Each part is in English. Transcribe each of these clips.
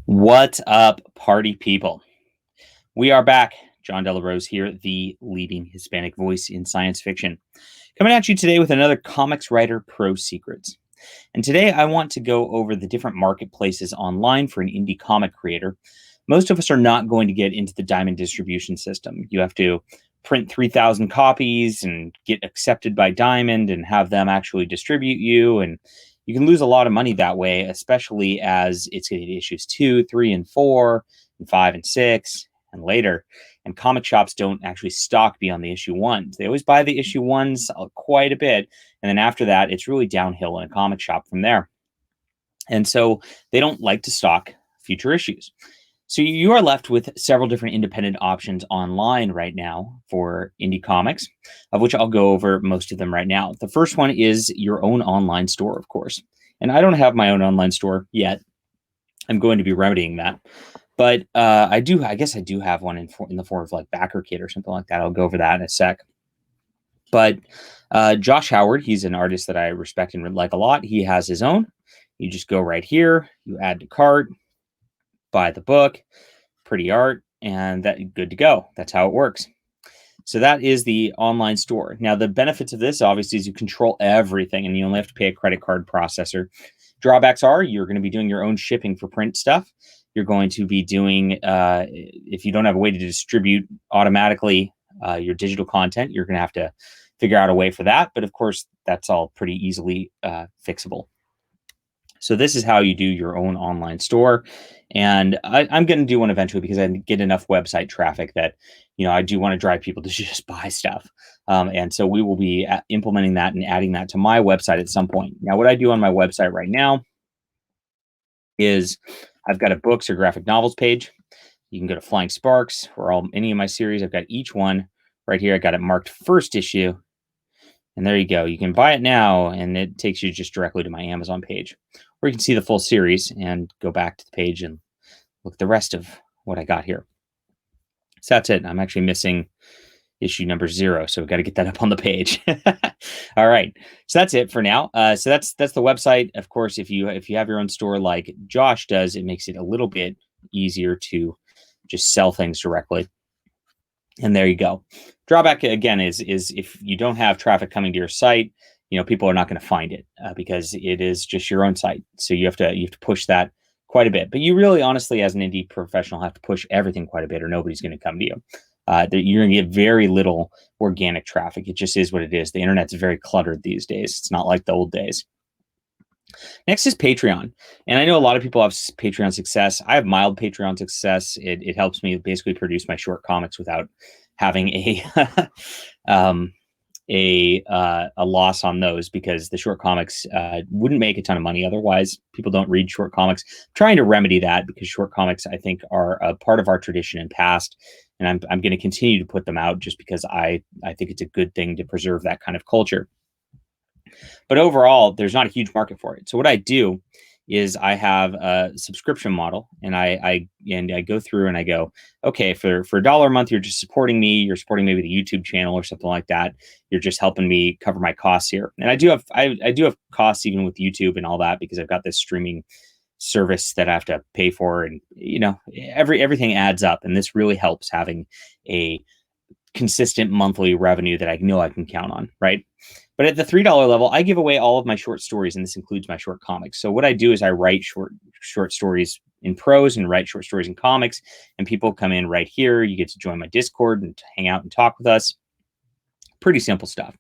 What's up, party people? We are back. John Delarose here, the leading Hispanic voice in science fiction. Coming at you today with another Comics Writer Pro Secrets. And today I want to go over the different marketplaces online for an indie comic creator. Most of us are not going to get into the diamond distribution system. You have to print 3,000 copies and get accepted by Diamond and have them actually distribute you. And you can lose a lot of money that way, especially as it's getting issues 2, 3, and 4, and 5 and 6, and later. And comic shops don't actually stock beyond the issue 1s. They always buy the issue 1s quite a bit. And then after that, it's really downhill in a comic shop from there. And so they don't like to stock future issues. So you are left with several different independent options online right now for indie comics, of which I'll go over most of them right now. The first one is your own online store, of course. And I don't have my own online store yet. I'm going to be remedying that. But I guess I do have one in the form of like BackerKit or something like that. I'll go over that in a sec. But Josh Howard, he's an artist that I respect and like a lot. He has his own. You just go right here, you add to cart, buy the book, pretty art, and that good to go. That's how it works. So that is the online store. Now, the benefits of this obviously is you control everything and you only have to pay a credit card processor. Drawbacks are you're going to be doing your own shipping for print stuff. You're going to be doing, if you don't have a way to distribute automatically your digital content, you're going to have to figure out a way for that. But of course, that's all pretty easily fixable. So this is how you do your own online store. And I'm going to do one eventually because I get enough website traffic that, I do want to drive people to just buy stuff. And so we will be implementing that and adding that to my website at some point. Now, what I do on my website right now is I've got a books or graphic novels page. You can go to Flying Sparks or any of my series. I've got each one right here. I got it marked first issue. And there you go. You can buy it now, and it takes you just directly to my Amazon page. Or you can see the full series and go back to the page and look at the rest of what I got here. So that's it. I'm actually missing issue number 0, so we've got to get that up on the page. All right. So that's it for now. So that's the website. Of course, if you have your own store like Josh does, it makes it a little bit easier to just sell things directly. And there you go. Drawback again is if you don't have traffic coming to your site, people are not going to find it because it is just your own site. So you have to push that quite a bit. But you really, honestly, as an indie professional, have to push everything quite a bit, or nobody's going to come to you. You're going to get very little organic traffic. It just is what it is. The internet's very cluttered these days. It's not like the old days. Next is Patreon. And I know a lot of people have Patreon success. I have mild Patreon success. It helps me basically produce my short comics without having a a loss on those, because the short comics wouldn't make a ton of money otherwise. People don't read short comics. I'm trying to remedy that, because short comics, I think, are a part of our tradition and past. And I'm going to continue to put them out just because I think it's a good thing to preserve that kind of culture. But overall, there's not a huge market for it. So what I do is I have a subscription model, and I go through and I go, okay, for $1 a month, you're just supporting me. You're supporting maybe the YouTube channel or something like that. You're just helping me cover my costs here. And I do have costs even with YouTube and all that, because I've got this streaming service that I have to pay for, and everything adds up. And this really helps having a consistent monthly revenue that I know I can count on, right? But at the $3 level, I give away all of my short stories, and this includes my short comics. So what I do is I write short stories in prose and write short stories in comics, and people come in right here. You get to join my Discord and hang out and talk with us. Pretty simple stuff.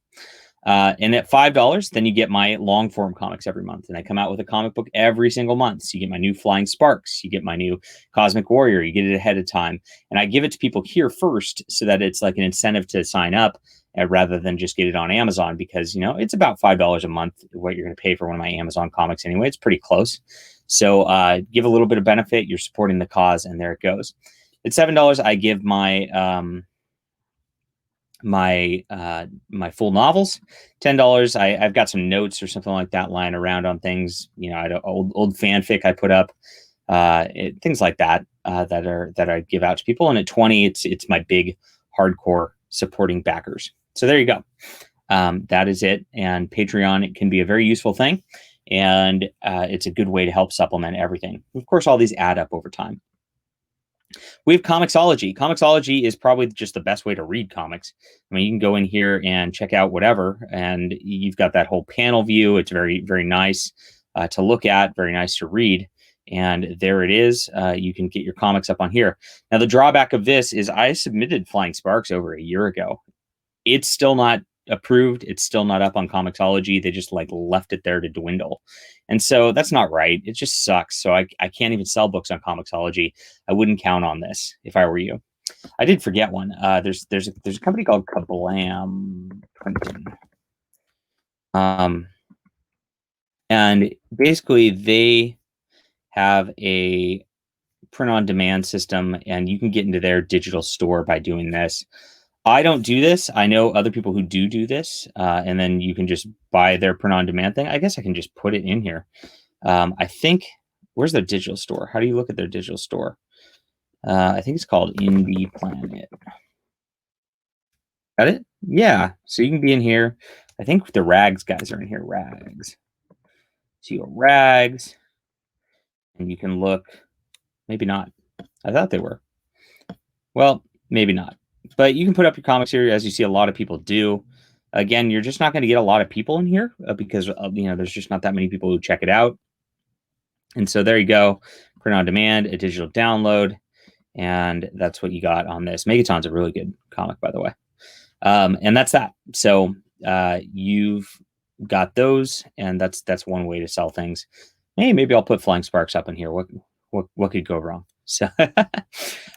And at $5, then you get my long form comics every month. And I come out with a comic book every single month. So you get my new Flying Sparks, you get my new Cosmic Warrior, you get it ahead of time. And I give it to people here first, so that it's like an incentive to sign up, rather than just get it on Amazon, because, it's about $5 a month what you're going to pay for one of my Amazon comics anyway. It's pretty close. So give a little bit of benefit. You're supporting the cause, and there it goes. At $7, I give my my full novels. $10, I've got some notes or something like that lying around on things. I had old fanfic I put up, things like that that I give out to people. And at $20, it's my big hardcore supporting backers. So there you go. That is it. And Patreon, it can be a very useful thing. and it's a good way to help supplement everything. Of course, all these add up over time. We have Comicsology. Comicsology is probably just the best way to read comics. I mean, you can go in here and check out whatever, and you've got that whole panel view. It's very, very nice to look at, very nice to read. And there it is. You can get your comics up on here. Now, the drawback of this is I submitted Flying Sparks over a year ago. It's still not approved. It's still not up on Comicsology. They just like left it there to dwindle. And so that's not right. It just sucks. So I can't even sell books on Comicsology. I wouldn't count on this if I were you. I did forget one. There's a company called Kablam Printing. And basically they have a print-on-demand system, and you can get into their digital store by doing this. I don't do this. I know other people who do this, and then you can just buy their print-on-demand thing. I guess I can just put it in here. I think, where's their digital store? How do you look at their digital store? I think it's called Indie Planet. Got it? Yeah. So you can be in here. I think the Rags guys are in here. Rags. So you go Rags, and you can look. Maybe not. I thought they were. Well, maybe not. But you can put up your comics here, as you see a lot of people do. Again, you're just not going to get a lot of people in here because there's just not that many people who check it out. And so there you go. Print on demand, a digital download. And that's what you got on this. Megaton's a really good comic, by the way. And that's that. So you've got those, and that's one way to sell things. Hey, maybe I'll put Flying Sparks up in here. What could go wrong? So,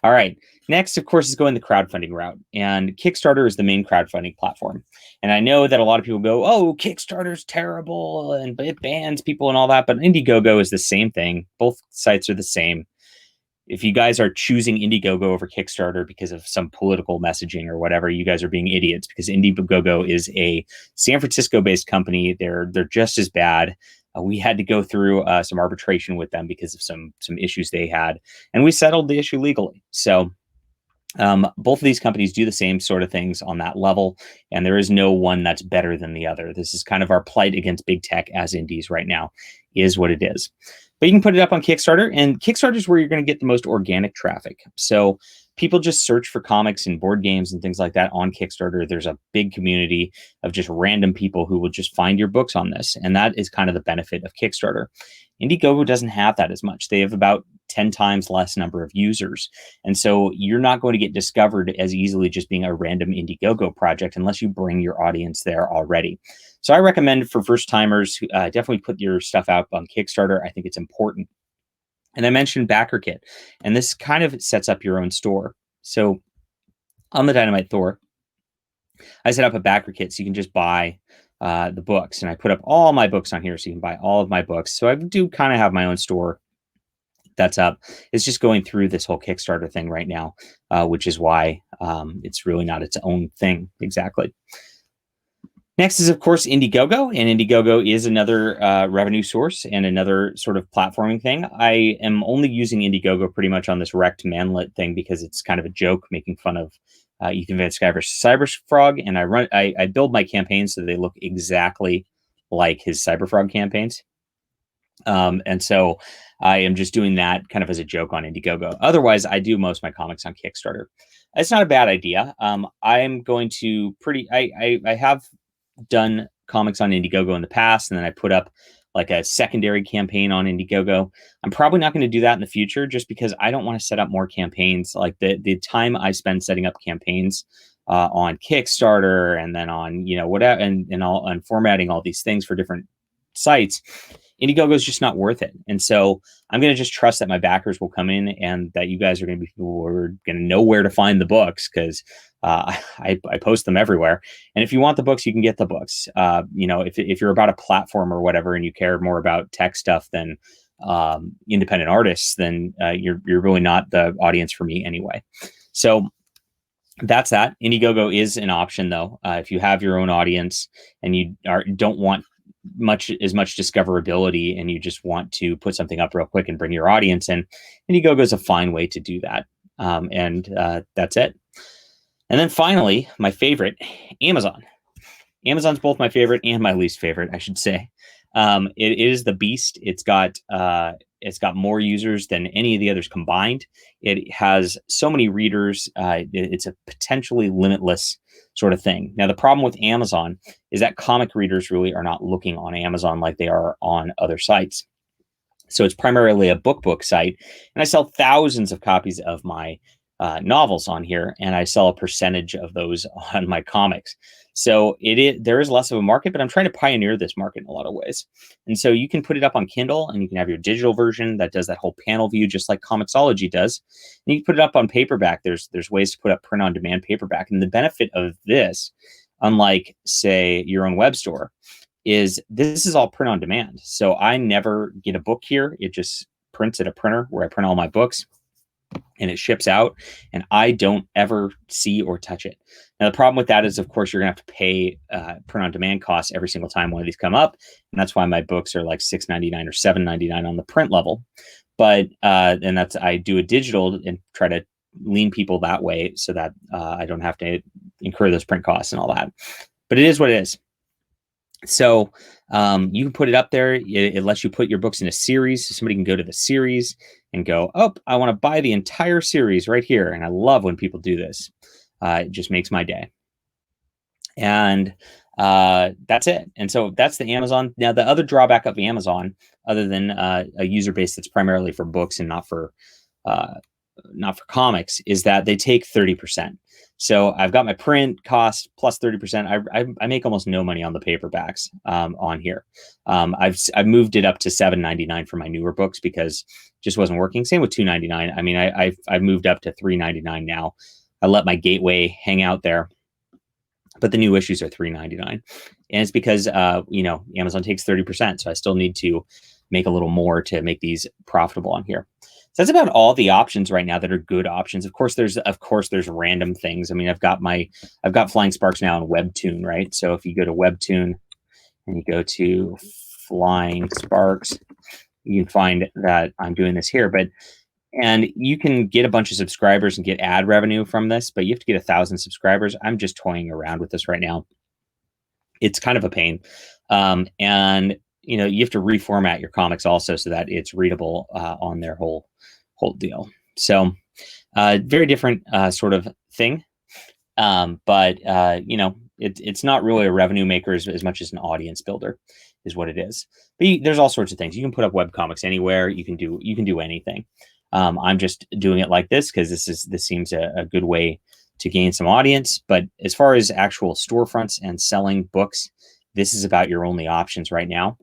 all right. Next, of course, is going the crowdfunding route. And Kickstarter is the main crowdfunding platform. And I know that a lot of people go, oh, Kickstarter's terrible and it bans people and all that. But Indiegogo is the same thing. Both sites are the same. If you guys are choosing Indiegogo over Kickstarter because of some political messaging or whatever, you guys are being idiots, because Indiegogo is a San Francisco-based company. They're just as bad. We had to go through some arbitration with them because of some issues they had, and we settled the issue legally. So both of these companies do the same sort of things on that level, and there is no one that's better than the other. This is kind of our plight against big tech as indies right now, is what it is. But you can put it up on Kickstarter, and Kickstarter is where you're going to get the most organic traffic. So people just search for comics and board games and things like that on Kickstarter. There's a big community of just random people who will just find your books on this. And that is kind of the benefit of Kickstarter. Indiegogo doesn't have that as much. They have about 10 times less number of users. And so you're not going to get discovered as easily just being a random Indiegogo project unless you bring your audience there already. So I recommend for first timers, definitely put your stuff out on Kickstarter. I think it's important. And I mentioned BackerKit, and this kind of sets up your own store. So on the Dynamite Thor, I set up a BackerKit so you can just buy the books, and I put up all my books on here so you can buy all of my books. So I do kind of have my own store that's up. It's just going through this whole Kickstarter thing right now, which is why it's really not its own thing exactly. Next is, of course, Indiegogo, and Indiegogo is another revenue source and another sort of platforming thing. I am only using Indiegogo pretty much on this Wrecked Manlet thing because it's kind of a joke making fun of Ethan Van Sciver's Cyberfrog, and I build my campaigns so they look exactly like his Cyberfrog campaigns. And so I am just doing that kind of as a joke on Indiegogo. Otherwise, I do most of my comics on Kickstarter. It's not a bad idea. I'm going to I have done comics on Indiegogo in the past, and then I put up like a secondary campaign on Indiegogo. I'm probably not going to do that in the future just because I don't want to set up more campaigns. Like the time I spend setting up campaigns on Kickstarter and then on, whatever, and all on formatting all these things for different sites, Indiegogo is just not worth it. And so I'm going to just trust that my backers will come in and that you guys are going to be people who are going to know where to find the books, because I post them everywhere. And if you want the books, you can get the books. If you're about a platform or whatever and you care more about tech stuff than independent artists, then you're really not the audience for me anyway. So that's that. Indiegogo is an option, though. If you have your own audience and you don't want much discoverability and you just want to put something up real quick and bring your audience in, Indiegogo is a fine way to do that. And that's it. And then finally, my favorite, Amazon. Amazon's both my favorite and my least favorite, I should say. It is the beast. It's got more users than any of the others combined. It has so many readers. It's a potentially limitless sort of thing. Now, the problem with Amazon is that comic readers really are not looking on Amazon like they are on other sites. So it's primarily a book site, and I sell thousands of copies of my novels on here, and I sell a percentage of those on my comics. So there is less of a market, but I'm trying to pioneer this market in a lot of ways. And so you can put it up on Kindle, and you can have your digital version that does that whole panel view, just like Comicsology does. And you can put it up on paperback. There's ways to put up print on demand paperback, and the benefit of this, unlike say your own web store, is this is all print on demand. So I never get a book here. It just prints at a printer where I print all my books, and it ships out, and I don't ever see or touch it. Now, the problem with that is, of course, you're gonna have to pay print on demand costs every single time one of these come up. And that's why my books are like $6.99 or $7.99 on the print level. But and I do a digital and try to lean people that way so that I don't have to incur those print costs and all that. But it is what it is. So you can put it up there. It lets you put your books in a series. So somebody can go to the series and go, oh, I want to buy the entire series right here. And I love when people do this. It just makes my day. And that's it. And so that's the Amazon. Now, the other drawback of Amazon, other than a user base that's primarily for books and not for comics, is that they take 30%. So I've got my print cost plus 30%. I make almost no money on the paperbacks on here. I've moved it up to $7.99 for my newer books because it just wasn't working. Same with $2.99. I mean, I've moved up to $3.99 now. I let my gateway hang out there, but the new issues are $3.99, and it's because Amazon takes 30%. So I still need to make a little more to make these profitable on here. So that's about all the options right now that are good options. Of course, there's random things. I mean, I've got Flying Sparks now in Webtoon, right? So if you go to Webtoon and you go to Flying Sparks, you can find that I'm doing this here. And you can get a bunch of subscribers and get ad revenue from this, but you have to get 1,000 subscribers. I'm just toying around with this right now. It's kind of a pain. And you have to reformat your comics also so that it's readable on their whole deal. So very different sort of thing. But it's not really a revenue maker as much as an audience builder is what it is. But there's all sorts of things. You can put up web comics anywhere. You can do anything. I'm just doing it like this because this seems a good way to gain some audience. But as far as actual storefronts and selling books, this is about your only options right now.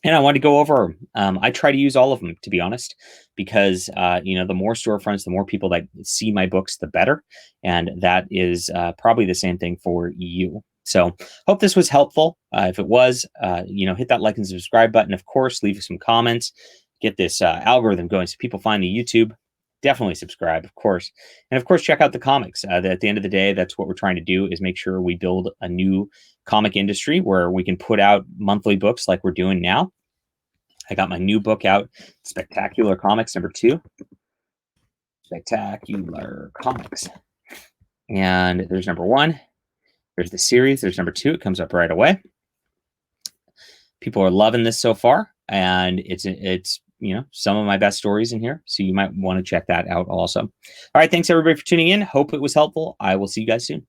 And I want to go over, I try to use all of them, to be honest, because, the more storefronts, the more people that see my books, the better. And that is probably the same thing for you. So hope this was helpful. If it was, hit that like and subscribe button. Of course, leave some comments, get this algorithm going so people find the YouTube. Definitely subscribe, of course. And of course, check out the comics. At the end of the day, that's what we're trying to do, is make sure we build a new comic industry where we can put out monthly books like we're doing now. I got my new book out, Spectacular Comics #2. Spectacular Comics. And there's #1. There's the series. There's #2. It comes up right away. People are loving this so far, and it's some of my best stories in here. So you might want to check that out also. All right. Thanks everybody for tuning in. Hope it was helpful. I will see you guys soon.